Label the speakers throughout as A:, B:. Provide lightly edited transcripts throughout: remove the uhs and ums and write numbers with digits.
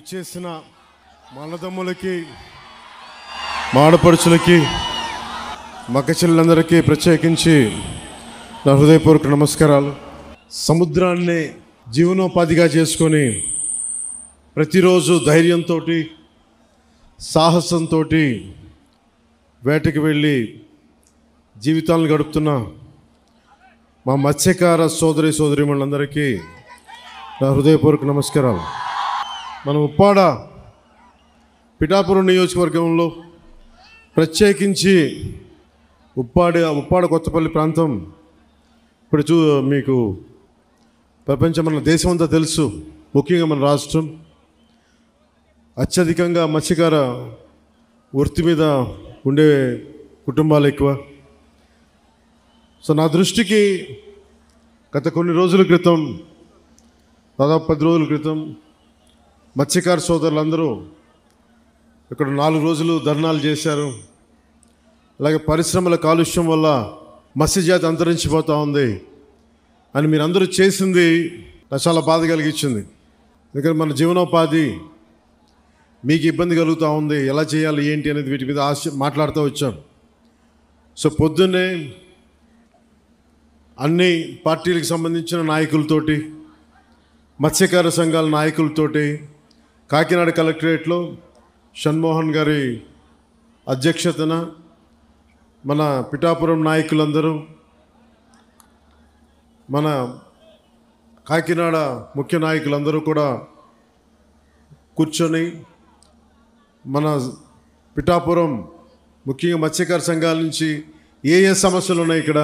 A: విచ్చేసిన మా అన్నదమ్ములకి, మా ఆడపడుచులకి, మక్క చెల్లెలందరికీ ప్రత్యేకించి నా హృదయపూర్వక నమస్కారాలు. సముద్రాన్ని జీవనోపాధిగా చేసుకొని ప్రతిరోజు ధైర్యంతో, సాహసంతో వేటకి వెళ్ళి జీవితాలను గడుపుతున్న మా మత్స్యకార సోదరీమణులందరికీ నా హృదయపూర్వక నమస్కారాలు. మన ఉప్పాడ పిఠాపురం నియోజకవర్గంలో ప్రత్యేకించి ఉప్పాడ కొత్తపల్లి ప్రాంతం ఇప్పుడు మీకు మన దేశం అంతా తెలుసు. ముఖ్యంగా మన రాష్ట్రం అత్యధికంగా మత్స్యకార వృత్తి మీద ఉండే కుటుంబాలు ఎక్కువ. సో నా దృష్టికి గత కొన్ని రోజుల క్రితం, దాదాపు 10 రోజుల క్రితం మత్స్యకార సోదరులందరూ ఇక్కడ 4 రోజులు ధర్నాలు చేశారు. అలాగే పరిశ్రమల కాలుష్యం వల్ల మత్స్యజాతి అంతరించిపోతూ ఉంది అని మీరందరూ చేసింది నాకు చాలా బాధ కలిగించింది. ఎందుకంటే మన జీవనోపాధి మీకు ఇబ్బంది కలుగుతూ ఉంది, ఎలా చేయాలి ఏంటి అనేది వీటి మీద మాట్లాడుతూ వచ్చాం. సో పొద్దున్నే అన్ని పార్టీలకు సంబంధించిన నాయకులతోటి, మత్స్యకార సంఘాల నాయకులతోటి కాకినాడ కలెక్టరేట్లో షణ్మోహన్ గారి అధ్యక్షతన మన పిఠాపురం నాయకులందరూ, మన కాకినాడ ముఖ్య నాయకులందరూ కూడా కూర్చొని మన పిఠాపురం ముఖ్యంగా మత్స్యకార సంఘాల నుంచి ఏ సమస్యలు ఉన్నాయి, ఇక్కడ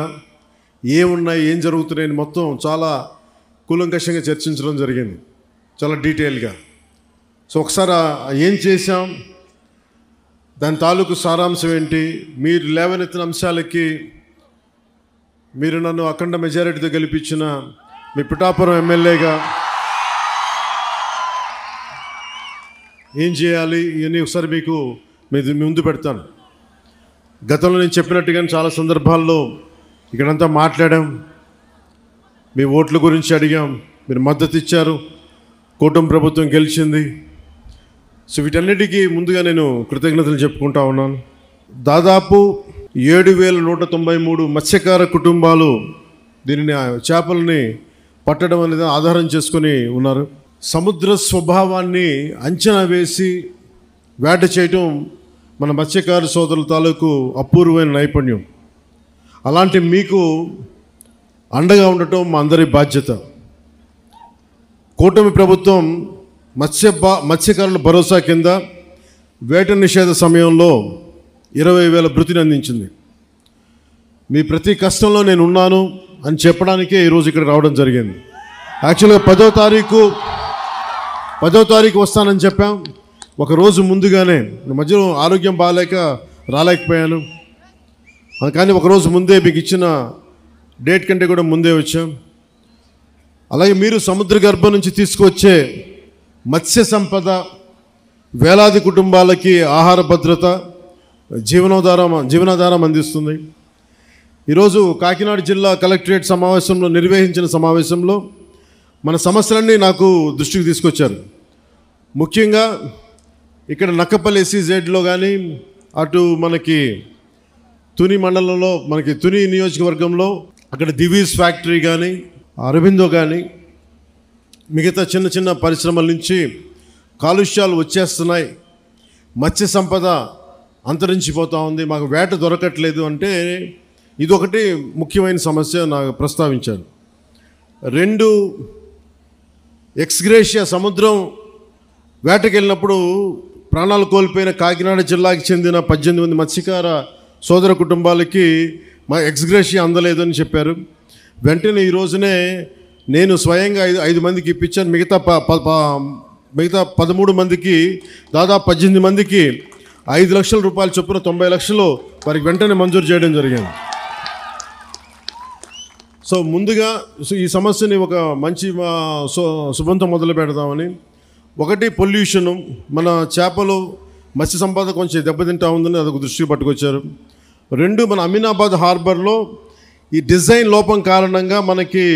A: ఏమున్నాయి, ఏం జరుగుతున్నాయని మొత్తం చాలా కూలంకషంగా చర్చించడం జరిగింది, చాలా డీటెయిల్గా. సో ఒకసారి ఏం చేశాం, దాని తాలూకు సారాంశం ఏంటి, మీరు లేవనెత్తిన అంశాలకి మీరు నన్ను అఖండ మెజారిటీతో గెలిపించిన మీ పిఠాపురం ఎమ్మెల్యేగా ఏం చేయాలి ఇవన్నీ ఒకసారి మీకు ముందు పెడతాను. గతంలో నేను చెప్పినట్టుగానే చాలా సందర్భాల్లో ఇక్కడంతా మాట్లాడాం, మీ ఓట్ల గురించి అడిగాం, మీరు మద్దతు ఇచ్చారు, కూటమి ప్రభుత్వం గెలిచింది. సో వీటన్నిటికీ ముందుగా నేను కృతజ్ఞతలు చెప్పుకుంటా ఉన్నాను. దాదాపు 7,193 మత్స్యకార కుటుంబాలు దీనిని చేపలని పట్టడం అనేది ఆధారం చేసుకొని ఉన్నారు. సముద్ర స్వభావాన్ని అంచనా వేసి వేట చేయటం మన మత్స్యకార సోదరుల తాలూకు అపూర్వమైన నైపుణ్యం. అలాంటి మీకు అండగా ఉండటం మా అందరి బాధ్యత. కూటమి ప్రభుత్వం మత్స్యకారుల భరోసా కింద వేట నిషేధ సమయంలో 20,000 భృతిని అందించింది. మీ ప్రతి కష్టంలో నేను ఉన్నాను అని చెప్పడానికే ఈరోజు ఇక్కడ రావడం జరిగింది. యాక్చువల్గా 10వ తారీఖు వస్తానని చెప్పాం. ఒకరోజు ముందుగానే, మధ్యలో ఆరోగ్యం బాగాలేక రాలేకపోయాను, కానీ ఒకరోజు ముందే మీకు ఇచ్చిన డేట్ కంటే కూడా ముందే వచ్చాం. అలాగే మీరు సముద్ర గర్భం నుంచి తీసుకొచ్చే మత్స్య సంపద వేలాది కుటుంబాలకి ఆహార భద్రత, జీవనాధారం అందిస్తుంది. ఈరోజు కాకినాడ జిల్లా కలెక్టరేట్ నిర్వహించిన సమావేశంలో మన సమస్యలన్నీ నాకు దృష్టికి తీసుకొచ్చారు. ముఖ్యంగా ఇక్కడ నక్కపల్లి SEZలో కానీ, అటు మనకి తుని మండలంలో, మనకి తుని నియోజకవర్గంలో అక్కడ దివీస్ ఫ్యాక్టరీ కానీ, అరబిందో కానీ, మిగతా చిన్న చిన్న పరిశ్రమల నుంచి కాలుష్యాలు వచ్చేస్తున్నాయి, మత్స్య సంపద అంతరించిపోతూ ఉంది, మాకు వేట దొరకట్లేదు అంటే ఇదొకటి ముఖ్యమైన సమస్య నాకు ప్రస్తావించాను. 2, ఎక్స్గ్రేషియా సముద్రం వేటకెళ్ళినప్పుడు ప్రాణాలు కోల్పోయిన కాకినాడ జిల్లాకి చెందిన 18 మంది మత్స్యకార సోదర కుటుంబాలకి మా ఎక్స్గ్రేషియా అందలేదని చెప్పారు. వెంటనే ఈ రోజునే నేను స్వయంగా 5 మందికి ఇప్పించాను. మిగతా 13 మందికి, దాదాపు 18 మందికి 5 లక్షల రూపాయల చొప్పున 90 లక్షలు వారికి వెంటనే మంజూరు చేయడం జరిగింది. సో ముందుగా ఈ సమస్యని ఒక మంచి శుభంతో మొదలు పెడదామని, ఒకటి పొల్యూషను, మన చేపలు మత్స్య సంపద కొంచెం దెబ్బతింటా ఉందని అదొక దృష్టికి పట్టుకొచ్చారు. 2, మన అమీనాబాద్ హార్బర్లో ఈ డిజైన్ లోపం కారణంగా మనకి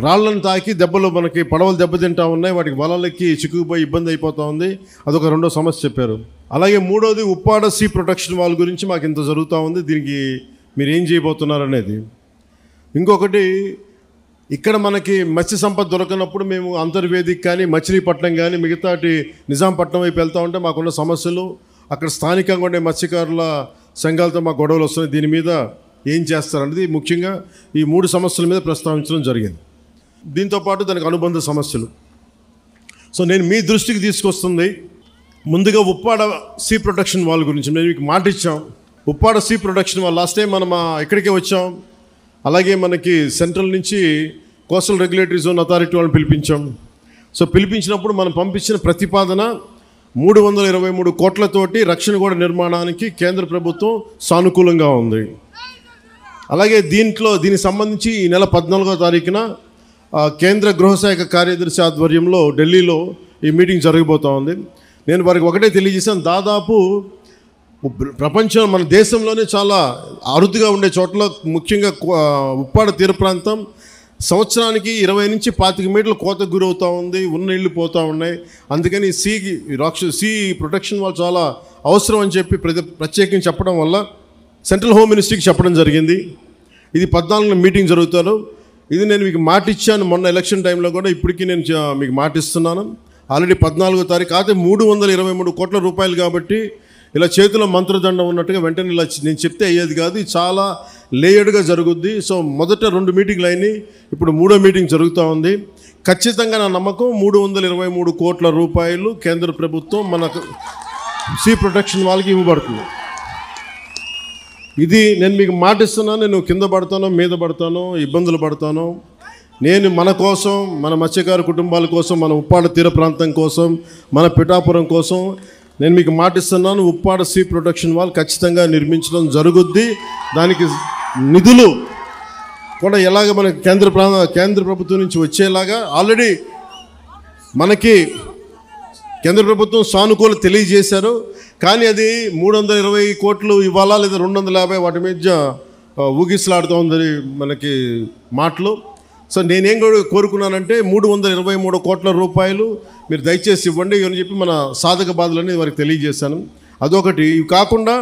A: రాళ్ళను తాకి దెబ్బలు మనకి పడవలు దెబ్బతింటా ఉన్నాయి, వాటికి వలలకి చిక్కుకుపోయి ఇబ్బంది అయిపోతూ ఉంది. అదొక రెండో సమస్య చెప్పారు. అలాగే మూడోది ఉప్పాడ సీ ప్రొటెక్షన్ వాల్ గురించి మాకు ఇంత జరుగుతూ ఉంది, దీనికి మీరు ఏం చేయబోతున్నారు అనేది. ఇంకొకటి, ఇక్కడ మనకి మత్స్య సంపద దొరకనప్పుడు మేము అంతర్వేదికి కానీ మచిలీపట్నం కానీ మిగతాటి నిజాంపట్నం వైపు వెళ్తూ ఉంటే మాకున్న సమస్యలు, అక్కడ స్థానికంగా ఉండే మత్స్యకారుల సంఘాలతో మాకు గొడవలు వస్తున్నాయి, దీని మీద ఏం చేస్తారనేది ముఖ్యంగా ఈ 3 సమస్యల మీద ప్రస్తావించడం జరిగింది. దీంతోపాటు దానికి అనుబంధ సమస్యలు. సో నేను మీ దృష్టికి తీసుకొస్తుంది ముందుగా ఉప్పాడ సీ ప్రొటెక్షన్ వాల్ గురించి. మేము మీకు మాట ఇచ్చాం, Uppada sea protection wall last time మనం ఇక్కడికే వచ్చాం. అలాగే మనకి సెంట్రల్ నుంచి కోస్టల్ రెగ్యులేటరీ జోన్ అథారిటీ వాళ్ళని పిలిపించాం. సో పిలిపించినప్పుడు మనం పంపించిన ప్రతిపాదన 323 కోట్లతోటి రక్షణ గోడ నిర్మాణానికి కేంద్ర ప్రభుత్వం సానుకూలంగా ఉంది. అలాగే దీనికి సంబంధించి ఈ నెల 14వ తారీఖున కేంద్ర గృహశాఖ కార్యదర్శి ఆధ్వర్యంలో ఢిల్లీలో ఈ మీటింగ్ జరగబోతూ ఉంది. నేను వారికి ఒకటే తెలియజేశాను, దాదాపు ప్రపంచం మన దేశంలోనే చాలా అరుదుగా ఉండే చోట్ల ముఖ్యంగా ఉప్పాడ తీర ప్రాంతం సంవత్సరానికి 20 నుంచి 25 మీటర్ల కోతకు గురవుతూ ఉంది, ఉన్న ఇళ్ళు పోతూ ఉన్నాయి. అందుకని సీ ప్రొటెక్షన్ వాళ్ళు చాలా అవసరం అని చెప్పి ప్రత్యేకంగా చెప్పడం వల్ల సెంట్రల్ హోమ్ మినిస్ట్రీకి చెప్పడం జరిగింది. ఇది 14న మీటింగ్ జరుగుతారు. ఇది నేను మీకు మాట ఇచ్చాను మొన్న ఎలక్షన్ టైంలో కూడా, ఇప్పటికీ నేను మీకు మాట ఇస్తున్నాను. ఆల్రెడీ 14వ తారీఖు అయితే 323 కోట్ల రూపాయలు కాబట్టి ఇలా చేతిలో మంత్రదండం ఉన్నట్టుగా వెంటనే ఇలా నేను చెప్తే అయ్యేది కాదు, ఇది చాలా లేయర్డ్గా జరుగుద్ది. సో మొదట 2 మీటింగ్లు అయినాయి, ఇప్పుడు 3వ మీటింగ్ జరుగుతూ ఉంది. ఖచ్చితంగా నా నమ్మకం 323 కోట్ల రూపాయలు కేంద్ర ప్రభుత్వం మనకు సీ ప్రొటెక్షన్ వాళ్ళకి ఇవ్వబడుతుంది. ఇది నేను మీకు మాట ఇస్తున్నాను. నేను కింద పడతానో మీద పడతానో ఇబ్బందులు పడతానో, నేను మన కోసం, మన మత్స్యకార కుటుంబాల కోసం, మన ఉప్పాడ తీర ప్రాంతం కోసం, మన పిఠాపురం కోసం నేను మీకు మాట ఇస్తున్నాను. ఉప్పాడ సీ ప్రొటెక్షన్ వాల్ ఖచ్చితంగా నిర్మించడం జరుగుద్ది. దానికి నిధులు కూడా ఎలాగ మనకి కేంద్ర ప్రభుత్వం నుంచి వచ్చేలాగా ఆల్రెడీ మనకి కేంద్ర ప్రభుత్వం సానుకూల తెలియజేశారు. కానీ అది 320 కోట్లు ఇవ్వాలా లేదా 250 వాటి మీద ఊగిసలాడుతూ ఉంది మనకి మాటలు. సో నేనేం కోరుకున్నానంటే 323 కోట్ల రూపాయలు మీరు దయచేసి ఇవ్వండి అని చెప్పి మన సాధక బాధలన్నీ వారికి తెలియజేశాను. అదొకటి. ఇవి కాకుండా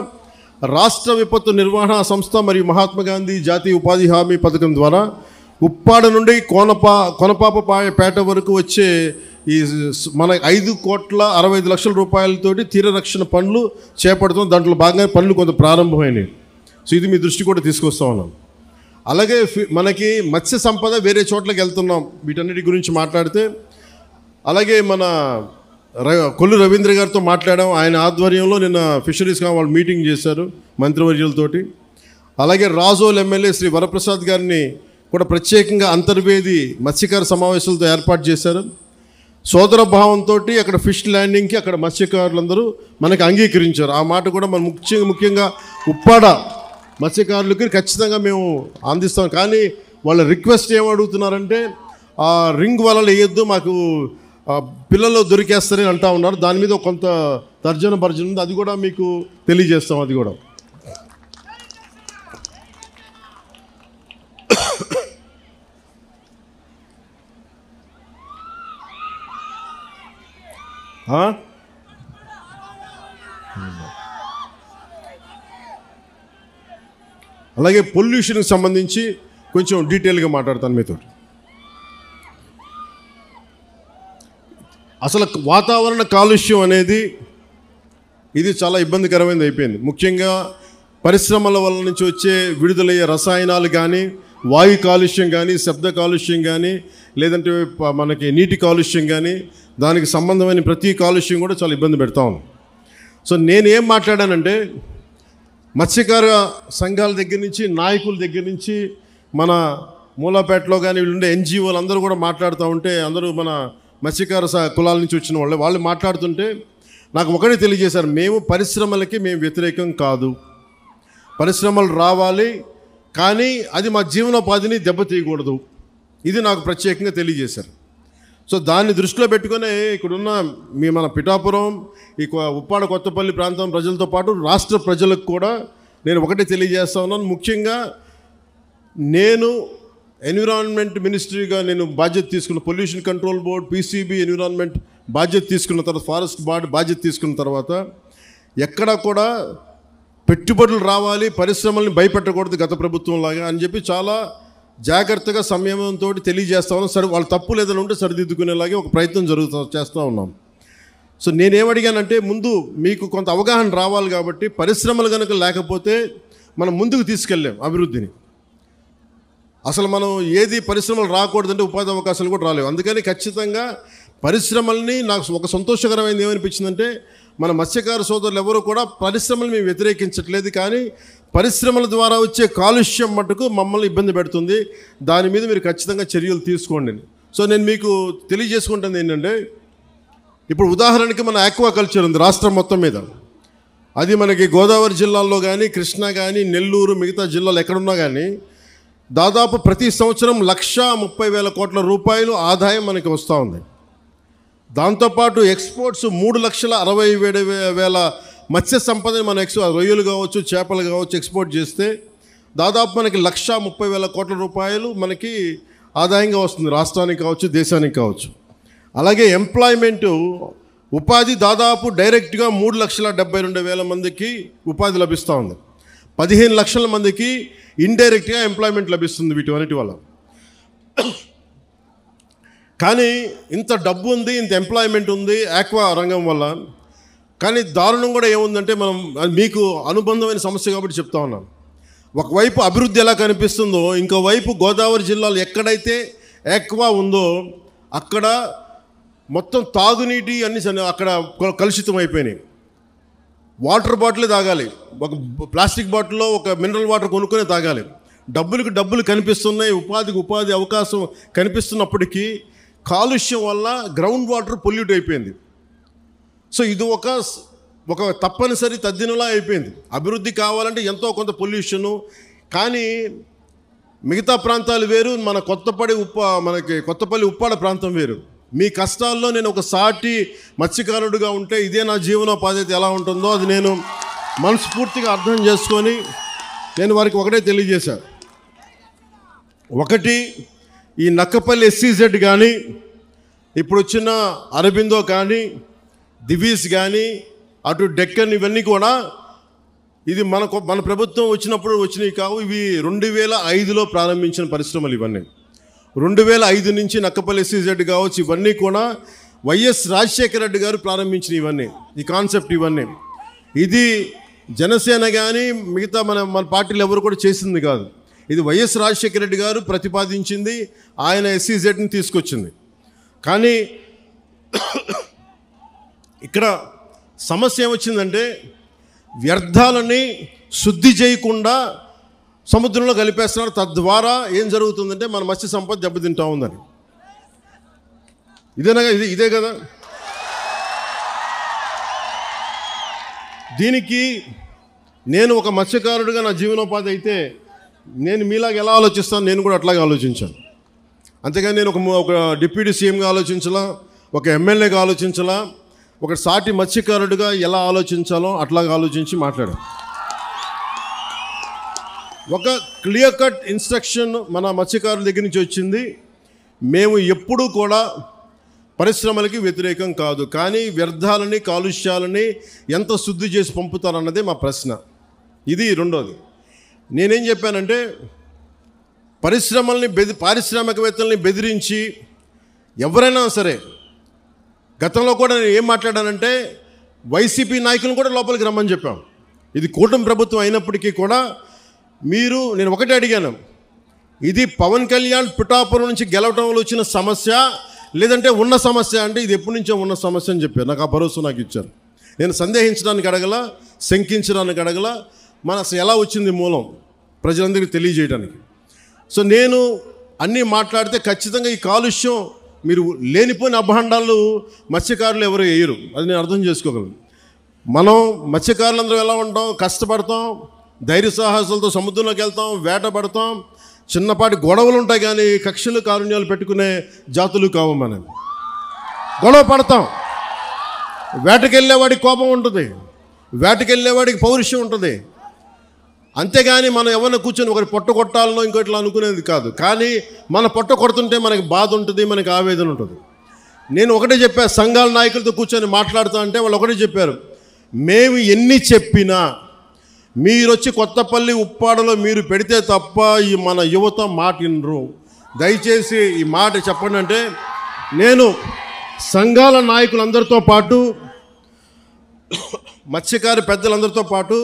A: రాష్ట్ర విపత్తు నిర్వహణ సంస్థ మరియు మహాత్మా గాంధీ జాతీయ ఉపాధి హామీ పథకం ద్వారా ఉప్పాడ నుండి కొనపాపపేట వరకు వచ్చే ఈ మన 5,65,00,000 రూపాయలతోటి తీర రక్షణ పనులు చేపడుతాం. దాంట్లో భాగంగా పనులు కొంత ప్రారంభమైనవి. సో ఇది మీ దృష్టి కూడా తీసుకొస్తా ఉన్నాం. అలాగే మనకి మత్స్య సంపద వేరే చోట్లకి వెళ్తున్నాం, వీటన్నిటి గురించి మాట్లాడితే. అలాగే మన కొల్లు రవీంద్ర గారితో మాట్లాడాం, ఆయన ఆధ్వర్యంలో నిన్న ఫిషరీస్ వాళ్ళు మీటింగ్ చేశారు మంత్రివర్యులతోటి. అలాగే రాజోల్ ఎమ్మెల్యే శ్రీ వరప్రసాద్ గారిని కూడా ప్రత్యేకంగా అంతర్వేది మత్స్యకార సమావేశాలతో ఏర్పాటు చేశారు. సోదర భావంతో అక్కడ ఫిష్ ల్యాండింగ్కి అక్కడ మత్స్యకారులందరూ మనకి అంగీకరించారు. ఆ మాట కూడా మనం ముఖ్యంగా ఉప్పాడ మత్స్యకారులకి ఖచ్చితంగా మేము అందిస్తాం. కానీ వాళ్ళ రిక్వెస్ట్ ఏమడుగుతున్నారంటే ఆ రింగ్ వలలు వేయొద్దు, మాకు పిల్లలు దొరికేస్తారని అంటూ ఉన్నారు. దాని మీద కొంత తర్జన భర్జన ఉంది, అది కూడా మీకు తెలియజేస్తాం. అది కూడా అలాగే పొల్యూషన్కి సంబంధించి కొంచెం డీటెయిల్గా మాట్లాడతాను మీతో. అసలు వాతావరణ కాలుష్యం అనేది ఇది చాలా ఇబ్బందికరమైనది అయిపోయింది. ముఖ్యంగా పరిశ్రమల వల్ల నుంచి వచ్చే విడుదలయ్యే రసాయనాలు కానీ, వాయు కాలుష్యం కానీ, శబ్ద కాలుష్యం కానీ, లేదంటే మనకి నీటి కాలుష్యం కానీ, దానికి సంబంధమైన ప్రతి కాలుష్యం కూడా చాలా ఇబ్బంది పెడతా ఉంది. సో నేనేం మాట్లాడానంటే మత్స్యకార సంఘాల దగ్గర నుంచి, నాయకుల దగ్గర నుంచి, మన మూలాపేటలో కానీ వీళ్ళుండే ఎన్జిఓలు అందరూ కూడా మాట్లాడుతూ ఉంటే, అందరూ మన మత్స్యకార కులాల నుంచి వచ్చిన వాళ్ళు మాట్లాడుతుంటే నాకు ఒకటే తెలియజేశారు, మేము పరిశ్రమలకి మేము వ్యతిరేకం కాదు, పరిశ్రమలు రావాలి, కానీ అది మా జీవనోపాధిని దెబ్బతీయకూడదు. ఇది నాకు ప్రత్యేకంగా తెలియజేశారు. సో దాన్ని దృష్టిలో పెట్టుకునే ఇక్కడున్న మన పిఠాపురం, ఈ ఉప్పాడ కొత్తపల్లి ప్రాంతం ప్రజలతో పాటు రాష్ట్ర ప్రజలకు కూడా నేను ఒకటే తెలియజేస్తా ఉన్నాను. ముఖ్యంగా నేను ఎన్విరాన్మెంట్ మినిస్ట్రీగా నేను బాధ్యత తీసుకున్న, pollution control board, PCB, environment బాధ్యత తీసుకున్న తర్వాత, ఫారెస్ట్ బాధ్యత తీసుకున్న తర్వాత ఎక్కడా కూడా పెట్టుబడులు రావాలి, పరిశ్రమల్ని భయపెట్టకూడదు గత ప్రభుత్వం లాగా అని చెప్పి చాలా జాగ్రత్తగా సంయమనంతో తెలియజేస్తా ఉన్నాం. వాళ్ళ తప్పు లేదని ఉంటే సరిదిద్దుకునేలాగే ఒక ప్రయత్నం చేస్తూ ఉన్నాం. సో నేనేమడిగానంటే, ముందు మీకు కొంత అవగాహన రావాలి కాబట్టి పరిశ్రమలు కనుక లేకపోతే మనం ముందుకు తీసుకెళ్ళాం అభివృద్ధిని. అసలు మనం ఏది పరిశ్రమలు రాకూడదంటే ఉపాధి అవకాశాలు కూడా రాలేవు. అందుకని ఖచ్చితంగా పరిశ్రమల్ని, నాకు ఒక సంతోషకరమైనది ఏమనిపించిందంటే, మన మత్స్యకార సోదరులు ఎవరు కూడా పరిశ్రమలు మేము వ్యతిరేకించట్లేదు, కానీ పరిశ్రమల ద్వారా వచ్చే కాలుష్యం మటుకు మమ్మల్ని ఇబ్బంది పెడుతుంది, దాని మీద మీరు ఖచ్చితంగా చర్యలు తీసుకోండి. సో నేను మీకు తెలియజేసుకుంటుంది ఏంటంటే, ఇప్పుడు ఉదాహరణకి మన ఆక్వాకల్చర్ ఉంది రాష్ట్రం మొత్తం మీద. అది మనకి గోదావరి జిల్లాల్లో కానీ, కృష్ణా కానీ, నెల్లూరు, మిగతా జిల్లాలు ఎక్కడున్నా కానీ దాదాపు ప్రతి సంవత్సరం 1,30,000 కోట్ల రూపాయలు ఆదాయం మనకి వస్తూ ఉంది. దాంతోపాటు ఎక్స్పోర్ట్స్ 3,67,000 మత్స్య సంపదని మనం రొయ్యలు కావచ్చు, చేపలు కావచ్చు ఎక్స్పోర్ట్ చేస్తే దాదాపు మనకి 1,30,000 కోట్ల రూపాయలు మనకి ఆదాయంగా వస్తుంది, రాష్ట్రానికి కావచ్చు, దేశానికి కావచ్చు. అలాగే ఎంప్లాయ్మెంటు, ఉపాధి దాదాపు డైరెక్ట్గా 3,72,000 మందికి ఉపాధి లభిస్తూ ఉంది. 15 లక్షల మందికి ఇండైరెక్ట్గా ఎంప్లాయ్మెంట్ లభిస్తుంది వీటి వల్ల. కానీ ఇంత డబ్బు ఉంది, ఇంత ఎంప్లాయ్మెంట్ ఉంది ఆక్వా రంగం వల్ల. కానీ దారుణం కూడా ఏముందంటే, మనం మీకు అనుబంధమైన సమస్య కాబట్టి చెప్తా ఉన్నాను. ఒకవైపు అభివృద్ధి ఎలా కనిపిస్తుందో, ఇంకోవైపు గోదావరి జిల్లాలో ఎక్కడైతే ఆక్వా ఉందో అక్కడ మొత్తం తాగునీటి అన్ని అక్కడ కలుషితం అయిపోయినాయి. వాటర్ బాటిలే తాగాలి, ఒక ప్లాస్టిక్ బాటిల్లో ఒక మినరల్ వాటర్ కొనుక్కొని తాగాలి. డబ్బులు కనిపిస్తున్నాయి, ఉపాధికి ఉపాధి అవకాశం కనిపిస్తున్నప్పటికీ కాలుష్యం వల్ల గ్రౌండ్ వాటర్ పొల్యూట్ అయిపోయింది. సో ఇది ఒక తప్పనిసరి తద్దినలా అయిపోయింది. అభివృద్ధి కావాలంటే ఎంతో కొంత పొల్యూషను, కానీ మిగతా ప్రాంతాలు వేరు, మనకి కొత్తపల్లి ఉప్పాడ ప్రాంతం వేరు. మీ కష్టాల్లో నేను ఒక సాటి మత్స్యకారుడిగా ఉంటే ఇదే నా జీవనోపాధి ఎలా ఉంటుందో అది నేను మనస్ఫూర్తిగా అర్థం చేసుకొని నేను వారికి ఒకటే తెలియజేశాను. ఒకటి, ఈ నక్కపల్లి SEZ కానీ, ఇప్పుడు వచ్చిన అరబిందో కానీ, దివీస్ కానీ, అటు డెక్కన్, ఇవన్నీ కూడా ఇది మన ప్రభుత్వం వచ్చినప్పుడు వచ్చినవి కావు. ఇవి 2005లో ప్రారంభించిన పరిశ్రమలు. ఇవన్నీ 2005 నుంచి నక్కపల్లి SEZ కావచ్చు, ఇవన్నీ కూడా వైఎస్ రాజశేఖర రెడ్డి గారు ప్రారంభించిన ఇవన్నీ, ఈ కాన్సెప్ట్ ఇవన్నీ. ఇది జనసేన కానీ మిగతా మన పార్టీలు ఎవరు కూడా చేసింది కాదు. ఇది వైఎస్ రాజశేఖర రెడ్డి గారు ప్రతిపాదించింది, ఆయన SEZని తీసుకొచ్చింది. కానీ ఇక్కడ సమస్య ఏమొచ్చిందంటే, వ్యర్థాలని శుద్ధి చేయకుండా సముద్రంలో కలిపేస్తున్నారు. తద్వారా ఏం జరుగుతుందంటే మన మత్స్య సంపద దెబ్బతింటా ఉందని. ఇదే కదా. దీనికి నేను ఒక మత్స్యకారుడిగా నా జీవనోపాధి అయితే నేను మీలాగా ఎలా ఆలోచిస్తాను, నేను కూడా అట్లాగే ఆలోచించాను. అంతేగాని నేను ఒక డిప్యూటీ సీఎంగా ఆలోచించాలా, ఒక ఎమ్మెల్యేగా ఆలోచించాలా, ఒక సాటి మత్స్యకారుడిగా ఎలా ఆలోచించాలో అట్లాగా ఆలోచించి మాట్లాడాను. ఒక క్లియర్ కట్ ఇన్స్ట్రక్షన్ మన మత్స్యకారుల దగ్గర నుంచి వచ్చింది. మేము ఎప్పుడూ కూడా పరిశ్రమలకి వ్యతిరేకం కాదు, కానీ వ్యర్థాలని, కాలుష్యాలని ఎంత శుద్ధి చేసి పంపుతారన్నదే మా ప్రశ్న. ఇది రెండోది. నేనేం చెప్పానంటే, పారిశ్రామికవేత్తల్ని బెదిరించి ఎవరైనా సరే, గతంలో కూడా నేను ఏం మాట్లాడానంటే, వైసీపీ నాయకులను కూడా లోపలికి రమ్మని చెప్పాం. ఇది కూటమి ప్రభుత్వం అయినప్పటికీ కూడా నేను ఒకటే అడిగాను, ఇది పవన్ కళ్యాణ్ పిఠాపురం నుంచి గెలవటంలో వచ్చిన సమస్య లేదంటే ఉన్న సమస్య అంటే ఇది ఎప్పటి నుంచో ఉన్న సమస్య అని చెప్పారు. నాకు ఆ భరోసా నాకు ఇచ్చారు. నేను సందేహించడానికి అడగల, శంకించడానికి అడగల, అసలు ఎలా వచ్చింది మూలం ప్రజలందరికీ తెలియజేయడానికి. సో నేను అన్నీ మాట్లాడితే ఖచ్చితంగా ఈ కాలుష్యం మీరు లేనిపోయిన అభాండాలు మత్స్యకారులు ఎవరు వేయరు, అది నేను అర్థం చేసుకోగలను. మనం మత్స్యకారులందరూ ఎలా ఉంటాం, కష్టపడతాం, ధైర్య సాహసాలతో సముద్రంలోకి వెళ్తాం, వేటపడతాం, చిన్నపాటి గొడవలు ఉంటాయి, కానీ కక్షలు కారుణ్యాలు పెట్టుకునే జాతులు కావు. మనం గొడవ పడతాం, వేటకెళ్ళేవాడికి కోపం ఉంటుంది, వేటకెళ్ళేవాడికి పౌరుషం ఉంటుంది, అంతేగాని మనం ఎవరిని కూర్చొని ఒకటి పొట్ట కొట్టాలనో ఇంకోట్లా అనుకునేది కాదు. కానీ మన పొట్ట కొడుతుంటే మనకి బాధ ఉంటుంది, మనకి ఆవేదన ఉంటుంది. నేను ఒకటే చెప్పా, సంఘాల నాయకులతో కూర్చొని మాట్లాడుతూ అంటే వాళ్ళు ఒకటే చెప్పారు, మేము ఎన్ని చెప్పినా మీరు వచ్చి కొత్తపల్లి ఉప్పాడలో మీరు పెడితే తప్ప ఈ మన యువత మాట వినరు, దయచేసి ఈ మాట చెప్పండి అంటే, నేను సంఘాల నాయకులందరితో పాటు మత్స్యకార పెద్దలందరితో పాటు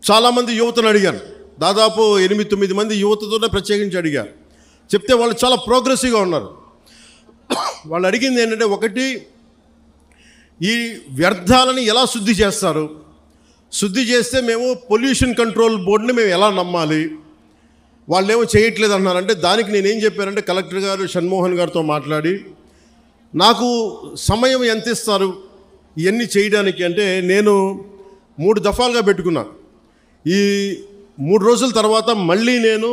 A: చాలామంది యువతను అడిగాను. దాదాపు 8-9 మంది యువతతోనే ప్రత్యేకించి అడిగారు. చెప్తే వాళ్ళు చాలా ప్రోగ్రెసివ్గా ఉన్నారు. వాళ్ళు అడిగింది ఏంటంటే, ఒకటి, ఈ వ్యర్థాలని ఎలా శుద్ధి చేస్తారు, శుద్ధి చేస్తే మేము పొల్యూషన్ కంట్రోల్ బోర్డుని మేము ఎలా నమ్మాలి, వాళ్ళు ఏమో చేయట్లేదు అన్నారంటే, దానికి నేనేం చెప్పానంటే, కలెక్టర్ గారు షణ్మోహన్ గారితో మాట్లాడి నాకు సమయం ఎంత ఇస్తారు ఇవన్నీ చేయడానికి అంటే, నేను 3 దఫాలుగా పెట్టుకున్నాను. ఈ 3 రోజుల తర్వాత మళ్ళీ నేను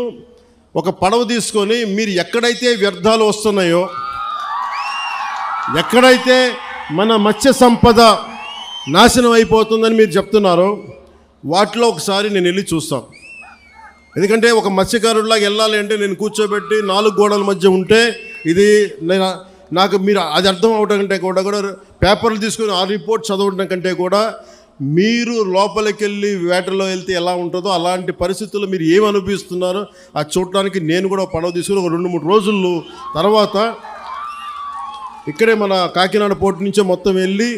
A: ఒక పడవ తీసుకొని మీరు ఎక్కడైతే వ్యర్థాలు వస్తున్నాయో, ఎక్కడైతే మన మత్స్య సంపద నాశనం అయిపోతుందని మీరు చెప్తున్నారో వాటిలో ఒకసారి నేను వెళ్ళి చూస్తాను. ఎందుకంటే ఒక మత్స్యకారుడిలాగా వెళ్ళాలి అంటే నేను కూర్చోబెట్టి 4 గోడల మధ్య ఉంటే ఇది నాకు మీరు అది అర్థం అవడం కంటే కూడా పేపర్లు తీసుకొని ఆ రిపోర్ట్ చదవడం కంటే కూడా మీరు లోపలికి వెళ్ళి వేటలో వెళ్తే ఎలా ఉంటుందో అలాంటి పరిస్థితుల్లో మీరు ఏమి అనిపిస్తున్నారో అది చూడటానికి నేను కూడా పడవ తీసుకుని ఒక 2-3 రోజులు తర్వాత ఇక్కడే మన కాకినాడ పోర్టు నుంచే మొత్తం వెళ్ళి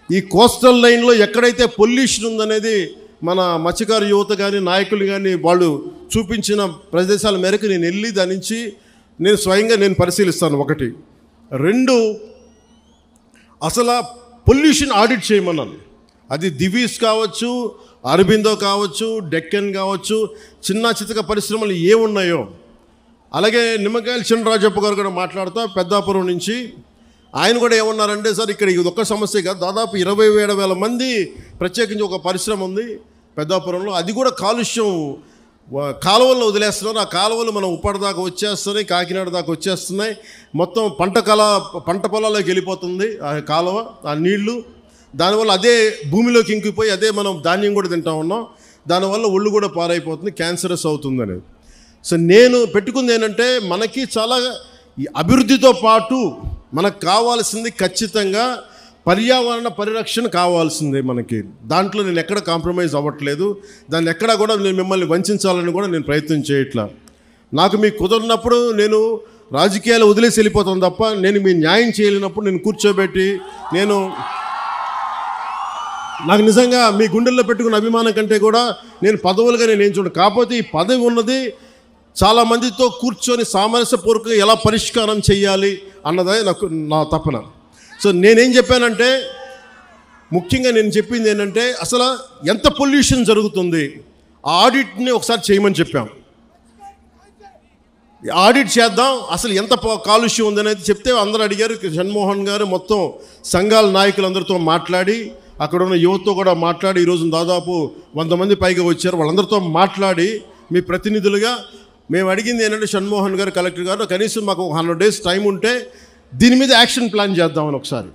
A: ఈ కోస్టల్ లైన్లో ఎక్కడైతే పొల్యూషన్ ఉందనేది మన మత్స్యకారు యువత కానీ నాయకులు కానీ వాళ్ళు చూపించిన ప్రదేశాల మేరకు నేను వెళ్ళి దాని నుంచి నేను స్వయంగా నేను పరిశీలిస్తాను. 1, 2, అసలు పొల్యూషన్ ఆడిట్ చేయమన్నాను. అది దివీస్ కావచ్చు, అరబిందో కావచ్చు, డెక్కన్ కావచ్చు, చిన్న చితక పరిశ్రమలు ఏమున్నాయో. అలాగే నిమ్మకాయల చినరాజప్ప గారు కూడా మాట్లాడుతూ పెద్దాపురం నుంచి ఆయన కూడా ఏమన్నారంటే, సార్ ఇక్కడ ఇది ఒక్క సమస్య కాదు, దాదాపు 27,000 మంది ప్రత్యేకించి ఒక పరిశ్రమ ఉంది పెద్దాపురంలో, అది కూడా కాలుష్యం కాలువల్లో వదిలేస్తున్నారు. ఆ కాలువలు మనం ఉప్పాడ దాకా వచ్చేస్తున్నాయి, కాకినాడ దాకా వచ్చేస్తున్నాయి, మొత్తం పంట పొలాల్లోకి వెళ్ళిపోతుంది ఆ కాలువ, ఆ నీళ్లు. దానివల్ల అదే భూమిలోకి ఇంకిపోయి అదే మనం ధాన్యం కూడా తింటా ఉన్నాం, దానివల్ల ఒళ్ళు కూడా పారైపోతుంది, క్యాన్సరస్ అవుతుంది అనేది. సో నేను పెట్టుకుంది ఏంటంటే, మనకి చాలా ఈ అభివృద్ధితో పాటు మనకు కావాల్సింది ఖచ్చితంగా పర్యావరణ పరిరక్షణ కావాల్సిందే మనకి. దాంట్లో నేను ఎక్కడ కాంప్రమైజ్ అవ్వట్లేదు, దాన్ని ఎక్కడా కూడా నేను మిమ్మల్ని వంచాలని కూడా నేను ప్రయత్నం చేయట్లా. నాకు మీకు కుదరినప్పుడు నేను రాజకీయాలు వదిలేసి వెళ్ళిపోతాను తప్ప, నేను మీ న్యాయం చేయలేనప్పుడు నేను కూర్చోబెట్టి నాకు నిజంగా మీ గుండెల్లో పెట్టుకున్న అభిమానం కంటే కూడా నేను పదవులుగా నేను ఏం చూడను. కాకపోతే ఈ పదవి ఉన్నది చాలామందితో కూర్చొని సామరస్యపూర్వకంగా ఎలా పరిష్కారం చేయాలి అన్నదే నా తపన. సో నేనేం చెప్పానంటే, ముఖ్యంగా నేను చెప్పింది ఏంటంటే, అసలు ఎంత పొల్యూషన్ జరుగుతుంది ఆ ఆడిట్ని ఒకసారి చేయమని చెప్పాం. ఆడిట్ చేద్దాం, అసలు ఎంత కాలుష్యం ఉందనేది చెప్తే అందరూ అడిగారు. షణ్మోహన్ గారు మొత్తం సంఘాల నాయకులందరితో మాట్లాడి, అక్కడ ఉన్న యువతతో కూడా మాట్లాడి, ఈరోజు దాదాపు 100 మంది పైగా వచ్చారు. వాళ్ళందరితో మాట్లాడి మీ ప్రతినిధులుగా మేము అడిగింది ఏంటంటే, షణ్మోహన్ గారు, కలెక్టర్ గారు, కనీసం మాకు 100 days టైం ఉంటే దీని మీద యాక్షన్ ప్లాన్ చేద్దామని ఒకసారి,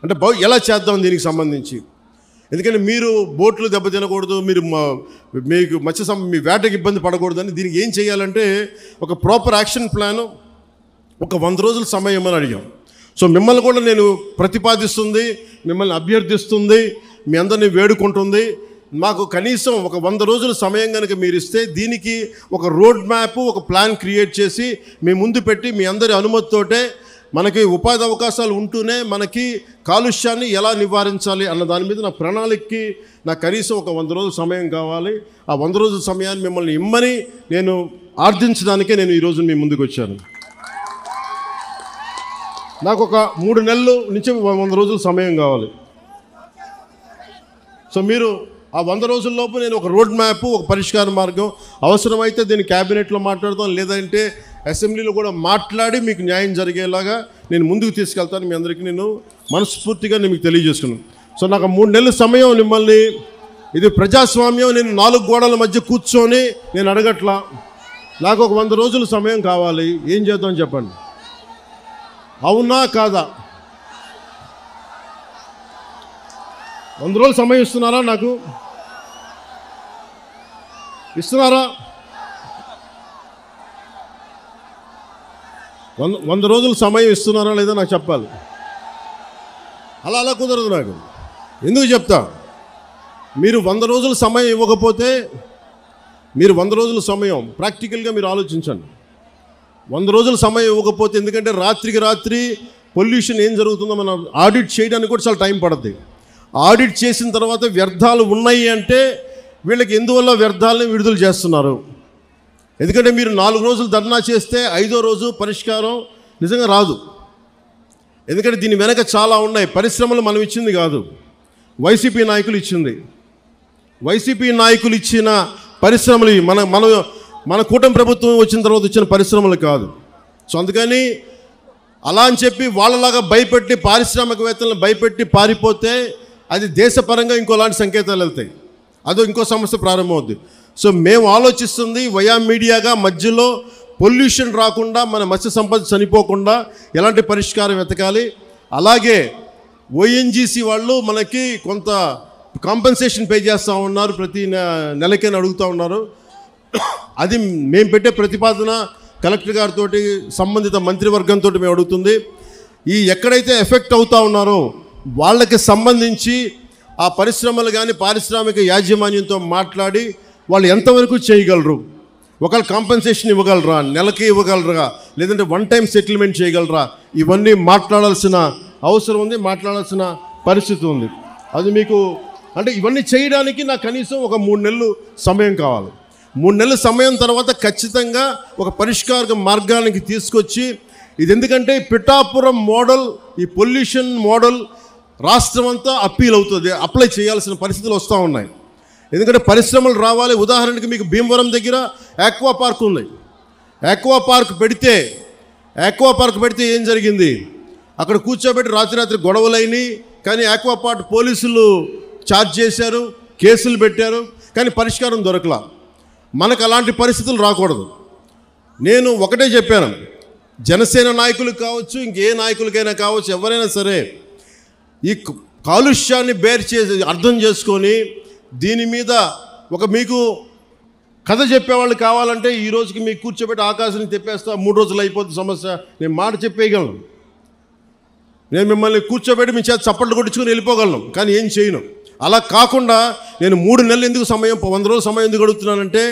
A: అంటే ఎలా చేద్దాం దీనికి సంబంధించి. ఎందుకంటే మీరు బోట్లు దెబ్బతినకూడదు, మీకు మీ వేటకి ఇబ్బంది పడకూడదని దీనికి ఏం చేయాలంటే ఒక ప్రాపర్ యాక్షన్ ప్లాను, ఒక 100 రోజుల సమయం అని అడిగాం. సో మిమ్మల్ని కూడా నేను ప్రతిపాదిస్తుంది, మిమ్మల్ని అభ్యర్థిస్తుంది, మీ అందరినీ వేడుకుంటుంది. మాకు కనీసం ఒక 100 రోజుల సమయం కనుక మీరు ఇస్తే దీనికి ఒక రోడ్ మ్యాప్, ఒక ప్లాన్ క్రియేట్ చేసి మీ ముందు పెట్టి మీ అందరి అనుమతితోటే మనకి ఉపాధి అవకాశాలు ఉంటూనే మనకి కాలుష్యాన్ని ఎలా నివారించాలి అన్న దాని మీద నా ప్రణాళికకి నాకు కనీసం ఒక 100 రోజుల సమయం కావాలి. ఆ 100 రోజుల సమయాన్ని మిమ్మల్ని ఇమ్మని నేను ఆర్థించడానికే నేను ఈరోజు మీ ముందుకు వచ్చాను. నాకు ఒక 3 నెలల నుంచి 100 రోజుల సమయం కావాలి. సో మీరు ఆ 100 రోజుల్లోపు నేను ఒక రోడ్ మ్యాప్, ఒక పరిష్కార మార్గం, అవసరమైతే దీన్ని క్యాబినెట్లో మాట్లాడతాం, లేదంటే అసెంబ్లీలో కూడా మాట్లాడి మీకు న్యాయం జరిగేలాగా నేను ముందుకు తీసుకెళ్తాను. మీ అందరికీ నేను మనస్ఫూర్తిగా నేను మీకు తెలియజేసుకున్నాను. సో నాకు 3 నెలల సమయం మిమ్మల్ని, ఇది ప్రజాస్వామ్యం, నేను 4 గోడల మధ్య కూర్చొని నేను అడగట్లా. నాకు ఒక 100 రోజుల సమయం కావాలి. ఏం చేద్దాం చెప్పండి, అవునా కాదా? 100 రోజులు సమయం ఇస్తున్నారా నాకు? ఇస్తున్నారా? 100 రోజులు సమయం ఇస్తున్నారా లేదా నాకు చెప్పాలి. అలా కుదరదు నాకు. ఎందుకు చెప్తా, మీరు 100 రోజులు సమయం ఇవ్వకపోతే, మీరు 100 రోజుల సమయం ప్రాక్టికల్గా మీరు ఆలోచించండి. 100 రోజుల సమయం ఇవ్వకపోతే, ఎందుకంటే రాత్రికి రాత్రి పొల్యూషన్ ఏం జరుగుతుందో మనం ఆడిట్ చేయడానికి కూడా చాలా టైం పడుతుంది. ఆడిట్ చేసిన తర్వాత వ్యర్థాలు ఉన్నాయి అంటే వీళ్ళకి ఎందువల్ల వ్యర్థాలని విడుదల చేస్తున్నారు. ఎందుకంటే మీరు 4 రోజులు ధర్నా చేస్తే 5వ రోజు పరిష్కారం నిజంగా రాదు. ఎందుకంటే దీని వెనక చాలా ఉన్నాయి. పరిశ్రమలు మనం ఇచ్చింది కాదు, వైసీపీ నాయకులు ఇచ్చింది. వైసీపీ నాయకులు ఇచ్చిన పరిశ్రమలు మన కూటమి ప్రభుత్వం వచ్చిన తర్వాత వచ్చిన పరిశ్రమలు కాదు. సో అందుకని అలా అని చెప్పి వాళ్ళలాగా భయపెట్టి పారిశ్రామికవేత్తలను భయపెట్టి పారిపోతే అది దేశపరంగా ఇంకోలాంటి సంకేతాలు వెళ్తాయి, అదో ఇంకో సమస్య ప్రారంభమవుద్ది. సో మేము ఆలోచిస్తుంది వయా మీడియాగా మధ్యలో పొల్యూషన్ రాకుండా, మన మత్స్య సంపద చనిపోకుండా ఎలాంటి పరిష్కారం వెతకాలి. అలాగే ఓఎన్జీసీ వాళ్ళు మనకి కొంత కాంపెన్సేషన్ పే చేస్తూ ఉన్నారు, ప్రతి నెలకైనా అడుగుతూ ఉన్నారు. అది మేము పెట్టే ప్రతిపాదన కలెక్టర్ గారితో సంబంధిత మంత్రివర్గంతో మేము అడుగుతుంది. ఈ ఎక్కడైతే ఎఫెక్ట్ అవుతూ ఉన్నారో వాళ్ళకి సంబంధించి ఆ పరిశ్రమలు కానీ పారిశ్రామిక యాజమాన్యంతో మాట్లాడి వాళ్ళు ఎంతవరకు చేయగలరు, ఒకవేళ కాంపెన్సేషన్ ఇవ్వగలరా, నెలకి ఇవ్వగలరా, లేదంటే 1 టైం సెటిల్మెంట్ చేయగలరా, ఇవన్నీ మాట్లాడాల్సిన అవసరం ఉంది, మాట్లాడాల్సిన పరిస్థితి ఉంది. అది మీకు అంటే ఇవన్నీ చేయడానికి నాకు కనీసం ఒక 3 నెలలు సమయం కావాలి. 3 నెలల సమయం తర్వాత ఖచ్చితంగా ఒక పరిష్కార మార్గానికి తీసుకొచ్చి, ఇది ఎందుకంటే పిఠాపురం మోడల్, ఈ పొల్యూషన్ మోడల్ రాష్ట్రం అంతా అప్పీల్ అవుతుంది, అప్లై చేయాల్సిన పరిస్థితులు వస్తూ ఉన్నాయి. ఎందుకంటే పరిశ్రమలు రావాలి. ఉదాహరణకి మీకు భీమవరం దగ్గర ఆక్వా పార్క్ ఉంది. ఆక్వా పార్క్ పెడితే ఏం జరిగింది, అక్కడ కూర్చోబెట్టి రాత్రి గొడవలైనవి. కానీ ఆక్వా పార్క్ పోలీసులు ఛార్జ్ చేశారు, కేసులు పెట్టారు, కానీ పరిష్కారం దొరకలా. మనకు అలాంటి పరిస్థితులు రాకూడదు. నేను ఒకటే చెప్పాను, జనసేన నాయకులకు కావచ్చు, ఇంకే నాయకులకైనా కావచ్చు, ఎవరైనా సరే ఈ కాలుష్యాన్ని అర్థం చేసుకొని దీని మీద ఒక మీకు కథ చెప్పేవాళ్ళు కావాలంటే ఈ రోజుకి మీకు కూర్చోబెట్టి ఆకాశాన్ని తెప్పేస్తా, 3 రోజులు అయిపోతుంది సమస్య, నేను మాట చెప్పేయగలను. నేను మిమ్మల్ని కూర్చోబెట్టి మీ చేత చప్పట్లు కొట్టించుకొని వెళ్ళిపోగలను, కానీ ఏం చేయను. అలా కాకుండా నేను 3 నెలలు ఎందుకు సమయం, 100 రోజుల సమయం ఎందుకు అడుగుతున్నానంటే,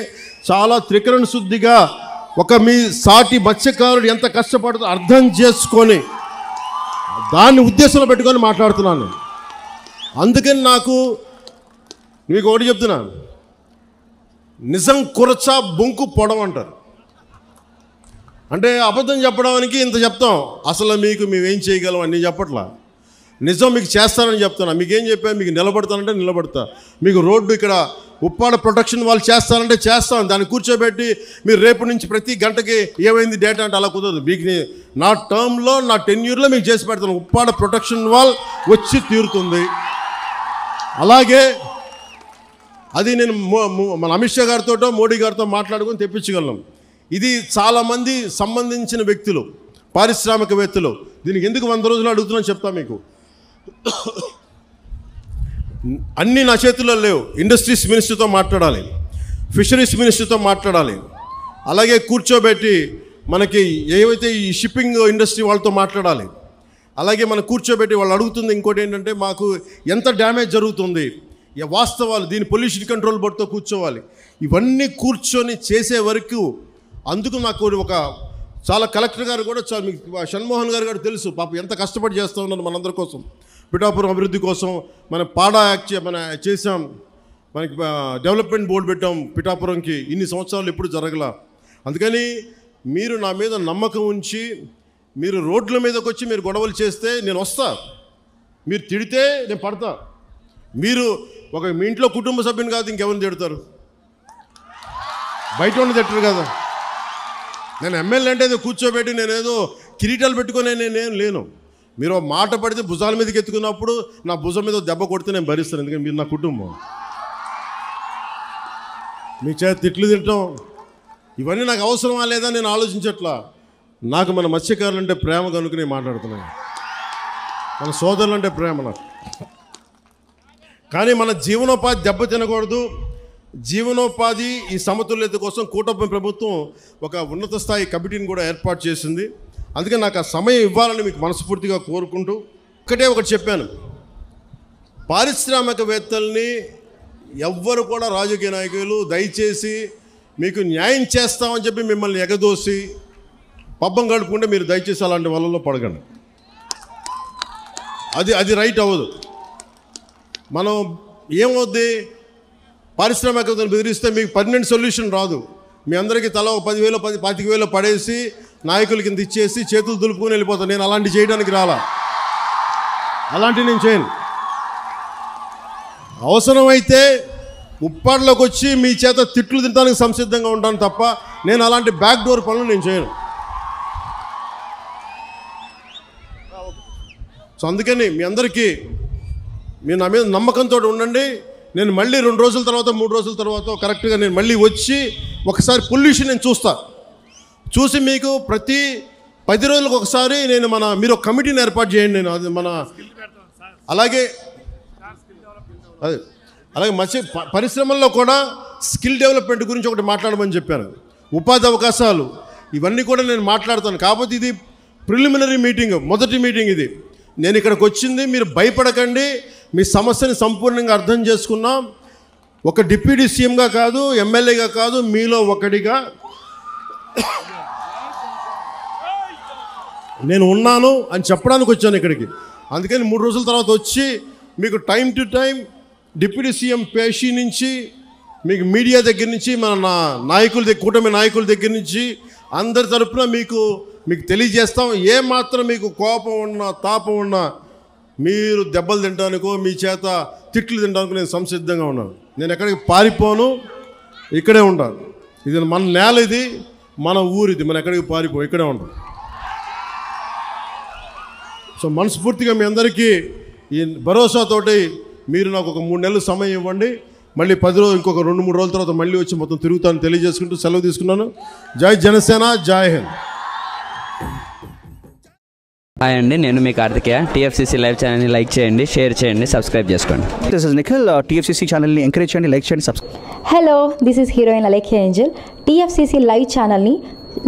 A: చాలా త్రికరణ శుద్ధిగా ఒక మీ సాటి మత్స్యకారుడు ఎంత కష్టపడుతుందో అర్థం చేసుకొని దాన్ని ఉద్దేశంలో పెట్టుకొని మాట్లాడుతున్నాను. అందుకని నాకు మీకు ఒకటి చెప్తున్నాను, నిజం కురచ బొంకు పొడవ అంటారు. అంటే అబద్ధం చెప్పడానికి ఇంత చెప్తాం, అసలు మేమేం చేయగలం అని చెప్పట్లా. నిజం మీకు చేస్తానని చెప్తున్నా. మీకేం చెప్పాను, మీకు నిలబడతానంటే నిలబడతా. మీకు రోడ్డు ఇక్కడ ఉప్పాడ ప్రొటెక్షన్ వాళ్ళు చేస్తానంటే చేస్తాను. దాన్ని కూర్చోబెట్టి మీరు రేపు నుంచి ప్రతి గంటకి ఏమైంది డేటా అంటే అలా కుదరదు. మీకు నా టర్మ్లో, నా టెన్యూర్లో మీకు చేసి పెడతాను. ఉప్పాడ ప్రొటెక్షన్ వాల్ వచ్చి తీరుతుంది. అలాగే అది నేను మన అమిత్ షా గారితో, మోడీ గారితో మాట్లాడుకొని తెప్పించగలను. ఇది చాలామంది సంబంధించిన వ్యక్తులు, పారిశ్రామికవేత్తలు. దీనికి ఎందుకు 100 రోజులు అడుగుతున్నాను చెప్తా మీకు. అన్నీ నా చేతుల్లో లేవు. ఇండస్ట్రీస్ మినిస్టర్తో మాట్లాడాలి, ఫిషరీస్ మినిస్టర్తో మాట్లాడాలి, అలాగే కూర్చోబెట్టి మనకి ఏవైతే ఈ షిప్పింగ్ ఇండస్ట్రీ వాళ్ళతో మాట్లాడాలి. అలాగే మనం కూర్చోబెట్టి వాళ్ళు అడుగుతుంది ఇంకోటి ఏంటంటే, మాకు ఎంత డ్యామేజ్ జరుగుతుంది, వాస్తవాలు, దీని పొల్యూషన్ కంట్రోల్ బోర్డుతో కూర్చోవాలి. ఇవన్నీ కూర్చొని చేసే వరకు అందుకు నాకు ఒక చాలా కలెక్టర్ గారు కూడా మీకు షణ్మోహన్ గారు తెలుసు, పాపం ఎంత కష్టపడి చేస్తూ ఉన్నారు మనందరి కోసం, పిఠాపురం అభివృద్ధి కోసం. మన పాడా యాక్ట్ మన చేసాం, మనకి డెవలప్మెంట్ బోర్డు పెట్టాం పిఠాపురంకి. ఇన్ని సంవత్సరాలు ఎప్పుడు జరగల. అందుకని మీరు నా మీద నమ్మకం ఉంచి మీరు రోడ్ల మీదకి వచ్చి మీరు గొడవలు చేస్తే నేను వస్తా, మీరు తిడితే నేను పడతా. మీరు మీ ఇంట్లో కుటుంబ సభ్యుని కాదు ఇంకెవరిని తిడతారు, బయట ఉండి తిట్టరు కదా. నేను ఎమ్మెల్యే అంటే ఏదో కూర్చోబెట్టి నేనేదో కిరీటాలు పెట్టుకొని నేనేం లేను. మీరు మాట పడితే భుజాల మీదకి ఎత్తుకున్నప్పుడు నా భుజం మీద దెబ్బ కొడితే నేను భరిస్తాను, ఎందుకంటే మీరు నా కుటుంబం. మీ చేత తిట్లు తింటాం ఇవన్నీ నాకు అవసరమా లేదా నేను ఆలోచించట్లా. నాకు మన మత్స్యకారులు అంటే ప్రేమ కనుక నేను మాట్లాడుతున్నాను, మన సోదరులు అంటే ప్రేమ నాకు. కానీ మన జీవనోపాధి దెబ్బ తినకూడదు, జీవనోపాధి ఈ సమతుల్యత కోసం కూటమి ప్రభుత్వం ఒక ఉన్నత స్థాయి కమిటీని కూడా ఏర్పాటు చేసింది. అందుకే నాకు ఆ సమయం ఇవ్వాలని మీకు మనస్ఫూర్తిగా కోరుకుంటూ ఒకటి చెప్పాను, పారిశ్రామికవేత్తల్ని ఎవ్వరు కూడా రాజకీయ నాయకులు దయచేసి మీకు న్యాయం చేస్తామని చెప్పి మిమ్మల్ని ఎగదోసి పబ్బం గడుపుకుంటే మీరు దయచేసి అలాంటి వలలో పడకండి. అది రైట్ అవ్వదు. మనం ఏమవుద్ది, పారిశ్రామికవేత్తలు బెదిరిస్తే మీకు పర్మనెంట్ సొల్యూషన్ రాదు. మీ అందరికీ తల 10,000 25,000 పడేసి నాయకుల కింద ఇచ్చేసి చేతులు దులుపుకొని వెళ్ళిపోతాను. నేను అలాంటి చేయడానికి రాలా, అలాంటివి నేను చేయను. అవసరమైతే ఉప్పాడలోకి వచ్చి మీ చేత తిట్లు తినడానికి సంసిద్ధంగా ఉంటాను తప్ప నేను అలాంటి బ్యాక్ డోర్ పనులు నేను చేయను. సో అందుకని మీ అందరికీ మీరు నా మీద నమ్మకంతో ఉండండి. నేను మళ్ళీ 2 రోజుల తర్వాత 3 రోజుల తర్వాత కరెక్ట్గా నేను మళ్ళీ వచ్చి ఒకసారి పొల్యూషన్ నేను చూసి మీకు ప్రతి 10 రోజులకు ఒకసారి నేను మీరు ఒక కమిటీని ఏర్పాటు చేయండి. నేను అది అలాగే పరిశ్రమల్లో కూడా స్కిల్ డెవలప్మెంట్ గురించి ఒకటి మాట్లాడమని చెప్పాను. ఉపాధి అవకాశాలు ఇవన్నీ కూడా నేను మాట్లాడతాను. కాకపోతే ఇది ప్రిలిమినరీ మీటింగ్, మొదటి మీటింగ్ ఇది. నేను ఇక్కడికి వచ్చింది, మీరు భయపడకండి, మీ సమస్యని సంపూర్ణంగా అర్థం చేసుకున్నాం. ఒక డిప్యూటీ సీఎంగా కాదు, ఎమ్మెల్యేగా కాదు, మీలో ఒకటిగా నేను ఉన్నాను అని చెప్పడానికి వచ్చాను ఇక్కడికి. అందుకని 3 రోజుల తర్వాత వచ్చి మీకు time to time deputy CM పేషీ నుంచి మీకు మీడియా దగ్గర నుంచి మన నాయకుల కూటమి నాయకుల దగ్గర నుంచి అందరి తరపున మీకు తెలియజేస్తాం. ఏమాత్రం మీకు కోపం ఉన్నా తాపం ఉన్నా మీరు దెబ్బలు తినడానికో మీ చేత తిట్లు తినడానికి నేను సంసిద్ధంగా ఉన్నాను. నేను ఎక్కడికి పారిపోను, ఇక్కడే ఉంటాను. ఇది మన నేల, ఇది మన ఊరిది, మనం ఎక్కడికి పారిపో, ఇక్కడే ఉంటాం. సో మనస్ఫూర్తిగా మీ అందరికీ ఈ భరోసాతోటి మీరు నాకు ఒక 3 నెలలు సమయం ఇవ్వండి. మళ్ళీ 10 రోజులు ఇంకొక 2-3 రోజుల తర్వాత మళ్ళీ వచ్చి మొత్తం తిరుగుతాను తెలియజేసుకుంటూ సెలవు తీసుకున్నాను. జై జనసేన, జై హింద్.
B: హాయ్ అండి, నేను మీ కార్తికేయ. టీఎఫ్సీసీ లైవ్ ఛానల్ని లైక్ చేయండి, షేర్ చేయండి, సబ్స్క్రైబ్ చేసుకోండి.
C: This is Nikhil. టీఎఫ్సీసీ ఛానల్ని ఎంకరేజ్ చేయండి, లైక్ చేయండి, subscribe.
D: Hello, this is heroine Alekhya Angel. TFCC live ఛానల్ని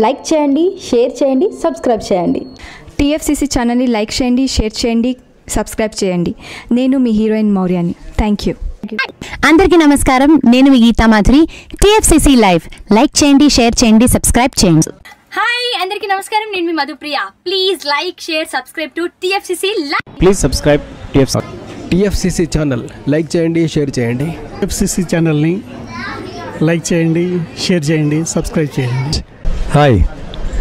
D: లైక్ చేయండి, షేర్ చేయండి, సబ్స్క్రైబ్ చేయండి.
E: టీఎఫ్సీసీ ఛానల్ని లైక్ చేయండి, షేర్ చేయండి, సబ్స్క్రైబ్ చేయండి. నేను మీ హీరోయిన్ మౌర్యాని. Thank you.
F: అందరికీ నమస్కారం, నేను మీ Geetha Madhuri. TFCC live like చేయండి, షేర్ చేయండి, సబ్స్క్రైబ్ చేయండి.
G: హాయ్ అందరికీ నమస్కారం, నేను మీ Madhupriya. Please like, share, subscribe to TFCC live.
C: Please subscribe
H: TFCC channel like చేయండి, షేర్ చేయండి.
I: టీఎఫ్సీసీ ఛానల్ని లైక్ చేయండి, షేర్ చేయండి, సబ్స్క్రైబ్ చేయండి.
H: Hi,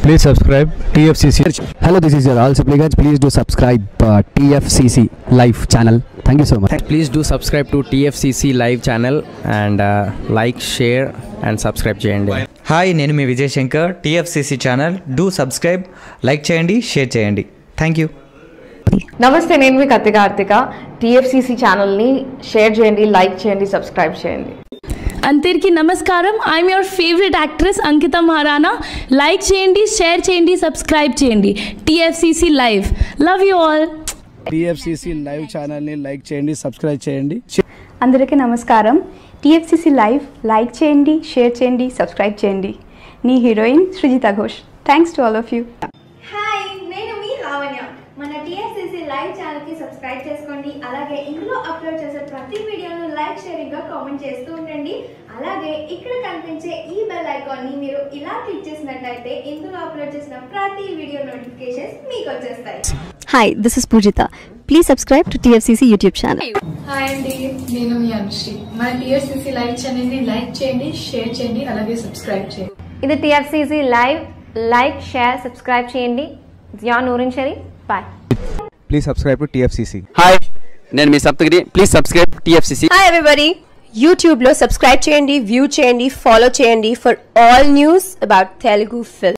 H: please subscribe TFCC.
J: Hello, this is your all supplicants. Please do subscribe TFCC live channel. Thank you so much.
B: Please do subscribe to TFCC live channel and like, share and subscribe చేయండి.
K: హాయ్, నేను మీ Vijay Shankar. TFCC channel do subscribe, like చేయండి, share చేయండి. Thank you.
L: నమస్తే, నేను మీ Karthika. TFCC ఛానల్ని షేర్ చేయండి, లైక్ చేయండి, సబ్స్క్రైబ్ చేయండి.
E: అందరికీ నమస్కారం, I'm your favourite actress Ankita Maharana. Like చేయండి, షేర్ చేయండి, సబ్స్క్రైబ్ చేయండి. TFCC live, love you all.
I: TFCC live ఛానల్ని లైక్ చేయండి, సబ్స్క్రైబ్ చేయండి.
D: అందరికీ నమస్కారం. టీఎఫ్సీసీ లైవ్ లైక్ చేయండి, షేర్ చేయండి, సబ్స్క్రైబ్ చేయండి. నీ heroine Srujitha Ghosh. Thanks to all of you.
G: Hi, నేను మీ లావణ్య. మన టీఎఫ్సీసీ లైవ్ ఛానల్కి సబ్స్క్రైబ్ చేసుకోండి. అలాగే ఇందులో అప్లోడ్ చేసే ప్రతి వీడియోను లైక్, షేరింగ్గా కామెంట్ చేస్తూ ఉండండి. అలాగే ఇక్కడ కనిపించే ఈ బెల్ ఐకాన్ని మీరు ఇలా క్లిక్ చేసినట్లయితే ఇందులో అప్లోడ్ చేసిన ప్రతి వీడియో నోటిఫికేషన్స్ మీకు వచ్చేస్తాయి.
F: Hi, this is Poojitha. Please subscribe to TFCC YouTube channel.
L: Hi అండి, నేను మీ అనుశ్రీ. మన టీఎఫ్సీసీ లైవ్ ఛానల్ని లైక్ చేయండి, షేర్ చేయండి, అలాగే సబ్స్క్రైబ్ చేయండి.
G: ఇది TFCC live, like, share, subscribe చేయండి. Zia Noorin Shari. Bye.
J: Please subscribe to TFCC.
B: హాయ్, నేను మీ Saptagiri. Please subscribe TFCC.
F: Hi everybody, యూట్యూబ్లో సబ్స్క్రైబ్ చేయండి, వ్యూ చేయండి, ఫాలో చేయండి for all news about Telugu film.